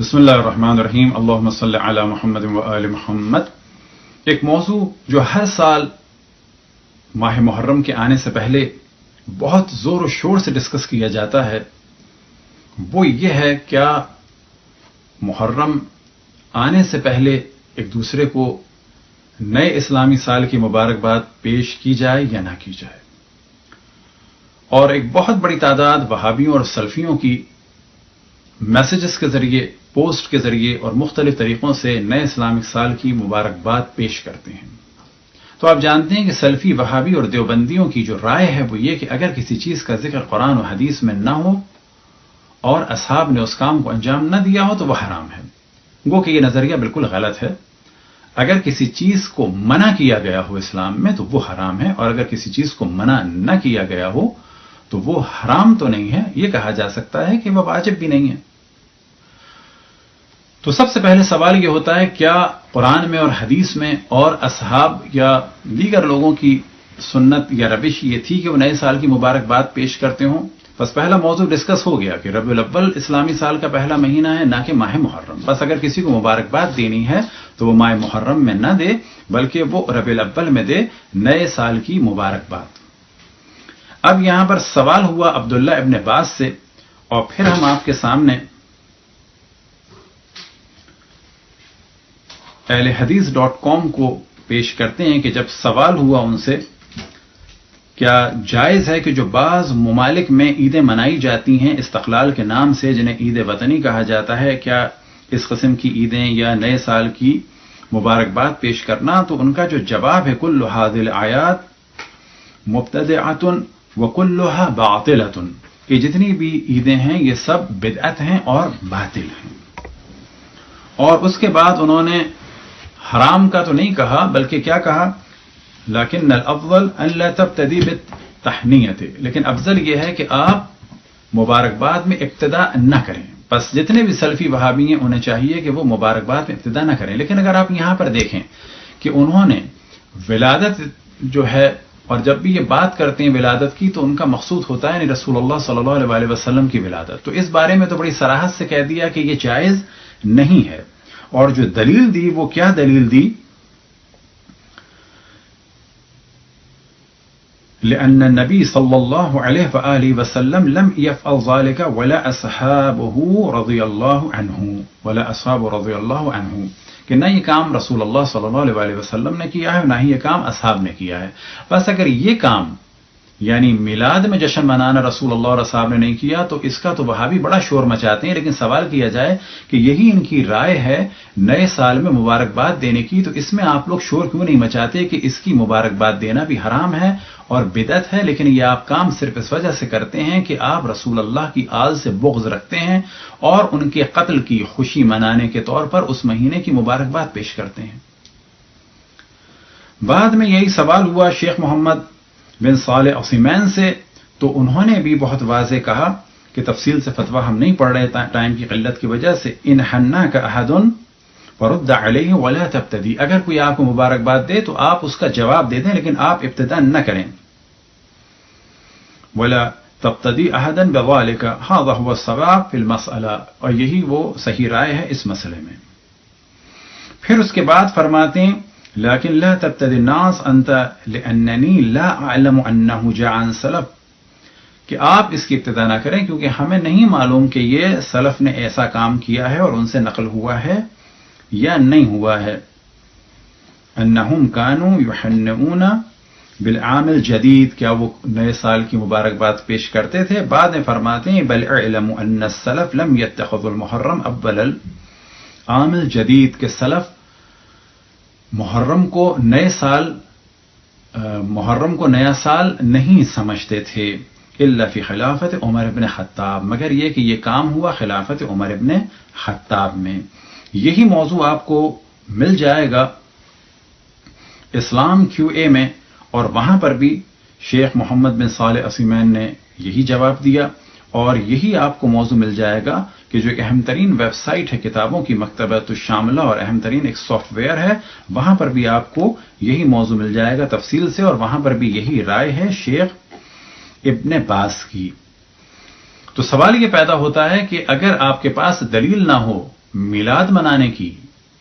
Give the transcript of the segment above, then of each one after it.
بسم اللہ الرحمن الرحیم، اللہم صلی علی محمد و آل محمد۔ ایک موضوع جو ہر سال ماہ محرم کے آنے سے پہلے بہت زور و شور سے ڈسکس کیا جاتا ہے وہ یہ ہے، کیا محرم آنے سے پہلے ایک دوسرے کو نئے اسلامی سال کی مبارکباد پیش کی جائے یا نہ کی جائے۔ اور ایک بہت بڑی تعداد وہابیوں اور سلفیوں کی میسیجز کے ذریعے، پوسٹ کے ذریعے اور مختلف طریقوں سے نئے اسلامک سال کی مبارکباد پیش کرتے ہیں۔ تو آپ جانتے ہیں کہ سلفی، وہابی اور دیوبندیوں کی جو رائے ہے وہ یہ کہ اگر کسی چیز کا ذکر قرآن و حدیث میں نہ ہو اور اصحاب نے اس کام کو انجام نہ دیا ہو تو وہ حرام ہے۔ گو کہ یہ نظریہ بالکل غلط ہے۔ اگر کسی چیز کو منع کیا گیا ہو اسلام میں تو وہ حرام ہے، اور اگر کسی چیز کو منع نہ کیا گیا ہو تو وہ حرام تو نہیں ہے، یہ کہا جا سکتا ہے کہ وہ واجب بھی نہیں ہے۔ تو سب سے پہلے سوال یہ ہوتا ہے، کیا قرآن میں اور حدیث میں اور اصحاب یا دیگر لوگوں کی سنت یا روش یہ تھی کہ وہ نئے سال کی مبارکباد پیش کرتے ہوں؟ بس پہلا موضوع ڈسکس ہو گیا کہ ربیع الاول اسلامی سال کا پہلا مہینہ ہے، نہ کہ ماہ محرم۔ بس اگر کسی کو مبارکباد دینی ہے تو وہ ماہ محرم میں نہ دے بلکہ وہ ربیع الاول میں دے نئے سال کی مبارکباد۔ اب یہاں پر سوال ہوا عبداللہ ابن عباس سے، اور پھر ہم آپ کے سامنے اہل حدیث.com کو پیش کرتے ہیں کہ جب سوال ہوا ان سے کیا جائز ہے کہ جو بعض ممالک میں عیدیں منائی جاتی ہیں استقلال کے نام سے، جنہیں عید وطنی کہا جاتا ہے، کیا اس قسم کی عیدیں یا نئے سال کی مبارکباد پیش کرنا؟ تو ان کا جو جواب ہے، کل هذه الآیات مبتدعۃ وکلھا باطلۃ، کہ جتنی بھی عیدیں ہیں یہ سب بدعت ہیں اور باطل ہیں۔ اور اس کے بعد انہوں نے حرام کا تو نہیں کہا بلکہ کیا کہا، لیکن الافضل ان لا تبتدی بالتہنیۃ، لیکن افضل یہ ہے کہ آپ مبارکباد میں ابتدا نہ کریں۔ بس جتنے بھی سلفی وہابی ہیں انہیں چاہیے کہ وہ مبارکباد میں ابتدا نہ کریں۔ لیکن اگر آپ یہاں پر دیکھیں کہ انہوں نے ولادت جو ہے، اور جب بھی یہ بات کرتے ہیں ولادت کی تو ان کا مقصود ہوتا ہے یعنی رسول اللہ صلی اللہ علیہ وسلم کی ولادت، تو اس بارے میں تو بڑی صراحت سے کہہ دیا کہ یہ جائز نہیں ہے۔ اور جو دلیل دی وہ کیا دلیل دی؟ لأن النبي صلى الله عليه وآله وسلم لم يفعل ذلك ولا أصحابه رضي الله عنه، کہ نہ یہ کام رسول اللہ صلی اللہ علیہ وسلم نے کیا ہے، نہ ہی یہ کام اصحاب نے کیا ہے۔ بس اگر یہ کام یعنی میلاد میں جشن منانا رسول اللہ اور اصحاب نے نہیں کیا تو اس کا تو وہابی بڑا شور مچاتے ہیں، لیکن سوال کیا جائے کہ یہی ان کی رائے ہے نئے سال میں مبارکباد دینے کی، تو اس میں آپ لوگ شور کیوں نہیں مچاتے کہ اس کی مبارکباد دینا بھی حرام ہے اور بدعت ہے، لیکن یہ آپ کام صرف اس وجہ سے کرتے ہیں کہ آپ رسول اللہ کی آل سے بغض رکھتے ہیں اور ان کے قتل کی خوشی منانے کے طور پر اس مہینے کی مبارکباد پیش کرتے ہیں۔ بعد میں یہی سوال ہوا شیخ محمد بن صالح عثیمین سے، تو انہوں نے بھی بہت واضح کہا کہ تفصیل سے فتویٰ ہم نہیں پڑھ رہے ٹائم کی قلت کی وجہ سے، ان حناک احد فرد علیہ ولا تبتدی، اگر کوئی آپ کو مبارکباد دے تو آپ اس کا جواب دے دیں لیکن آپ ابتدا نہ کریں۔ ولا تبتدی احدا بذلک هذا هو الصواب فی المسئلہ، اور یہی وہ صحیح رائے ہے اس مسئلے میں۔ پھر اس کے بعد فرماتے ہیں لیکن لا تبتدی الناس انت لاننی لا اعلم انه جاء عن سلف، کہ آپ اس کی ابتدا نہ کریں کیونکہ ہمیں نہیں معلوم کہ یہ سلف نے ایسا کام کیا ہے اور ان سے نقل ہوا ہے یا نہیں ہوا ہے۔ انہم كانوا يحنئون بالعام الجدید، کیا وہ نئے سال کی مبارکباد پیش کرتے تھے؟ بعد میں فرماتے ہیں بل اعلم ان السلف لم يتخذوا المحرم اول العام الجدید، کہ سلف محرم کو نیا سال نہیں سمجھتے تھے، الا فی خلافت عمر ابن خطاب، مگر یہ کہ یہ کام ہوا خلافت عمر ابن خطاب میں۔ یہی موضوع آپ کو مل جائے گا اسلام QA میں، اور وہاں پر بھی شیخ محمد بن صالح عثیمین نے یہی جواب دیا، اور یہی آپ کو موضوع مل جائے گا کہ جو ایک اہم ترین ویب سائٹ ہے کتابوں کی مکتبۃ الشاملہ، اور اہم ترین ایک سافٹ ویئر ہے، وہاں پر بھی آپ کو یہی موضوع مل جائے گا تفصیل سے، اور وہاں پر بھی یہی رائے ہے شیخ ابن باز کی۔ تو سوال یہ پیدا ہوتا ہے کہ اگر آپ کے پاس دلیل نہ ہو میلاد منانے کی،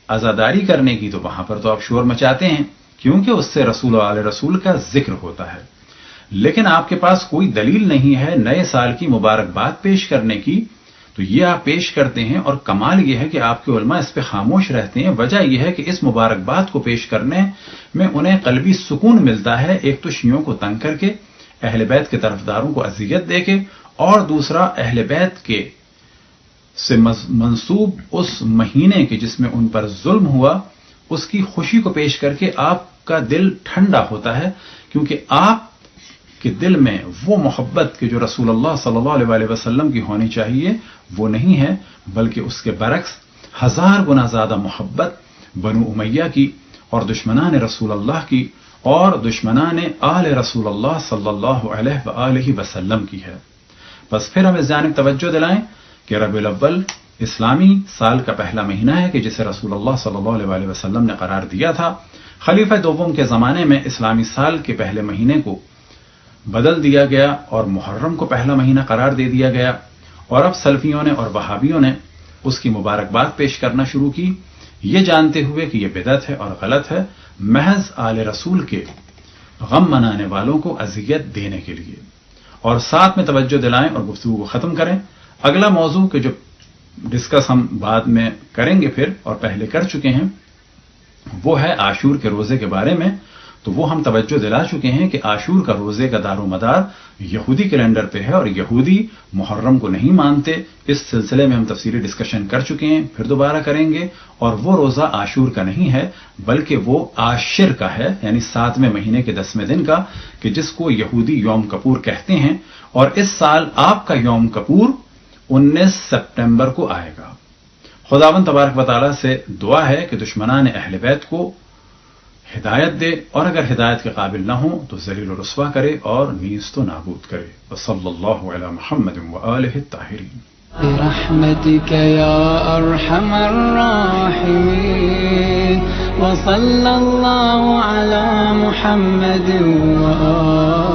عزاداری کرنے کی، تو وہاں پر تو آپ شور مچاتے ہیں کیونکہ اس سے رسول و آل رسول کا ذکر ہوتا ہے. لیکن آپ کے پاس کوئی دلیل نہیں ہے نئے سال کی مبارکباد پیش کرنے کی، تو یہ آپ پیش کرتے ہیں، اور کمال یہ ہے کہ آپ کے علماء اس پہ خاموش رہتے ہیں. وجہ یہ ہے کہ اس مبارکباد کو پیش کرنے میں انہیں قلبی سکون ملتا ہے، ایک تو شیعوں کو تنگ کر کے، اہل بیت کے طرفداروں کو اذیت دے کے، اور دوسرا اہل بیت کے سے منسوب اس مہینے کے جس میں ان پر ظلم ہوا اس کی خوشی کو پیش کر کے آپ کا دل ٹھنڈا ہوتا ہے، کیونکہ آپ کہ دل میں وہ محبت کہ جو رسول اللہ صلی اللہ علیہ وسلم کی ہونی چاہیے وہ نہیں ہے، بلکہ اس کے برعکس 1000 گنا زیادہ محبت بنو امیہ کی اور دشمنان رسول اللہ کی اور دشمنان آل رسول اللہ صلی اللہ علیہ وآلہ وسلم کی ہے. بس پھر ہم اس جانب توجہ دلائیں کہ ربیع الاول اسلامی سال کا پہلا مہینہ ہے کہ جسے رسول اللہ صلی اللہ علیہ وسلم نے قرار دیا تھا. خلیفہ دوم کے زمانے میں اسلامی سال کے پہلے مہینے کو بدل دیا گیا اور محرم کو پہلا مہینہ قرار دے دیا گیا، اور اب سلفیوں نے اور وہابیوں نے اس کی مبارکباد پیش کرنا شروع کی، یہ جانتے ہوئے کہ یہ بدعت ہے اور غلط ہے، محض آل رسول کے غم منانے والوں کو اذیت دینے کے لیے. اور ساتھ میں توجہ دلائیں اور گفتگو کو ختم کریں. اگلا موضوع کہ جو ڈسکس ہم بعد میں کریں گے پھر اور پہلے کر چکے ہیں وہ ہے عاشور کے روزے کے بارے میں. تو وہ ہم توجہ دلا چکے ہیں کہ عاشور کا روزے کا دار و مدار یہودی کیلنڈر پہ ہے اور یہودی محرم کو نہیں مانتے. اس سلسلے میں ہم تفصیلی ڈسکشن کر چکے ہیں، پھر دوبارہ کریں گے. اور وہ روزہ عاشور کا نہیں ہے بلکہ وہ عاشر کا ہے، یعنی 7ویں مہینے کے 10ویں دن کا، کہ جس کو یہودی یوم کپور کہتے ہیں. اور اس سال آپ کا یوم کپور 19 سپٹمبر کو آئے گا. خداوند تبارک و تعالی سے دعا ہے کہ دشمنان اہل بیت کو ہدایت دے، اور اگر ہدایت کے قابل نہ ہوں تو ذلیل و رسوا کرے اور نیز تو نابود کرے. وصلی اللہ علی محمد وآلہ الطاہرین. برحمتك يا أرحم الراحمين وصلى الله على محمد وآله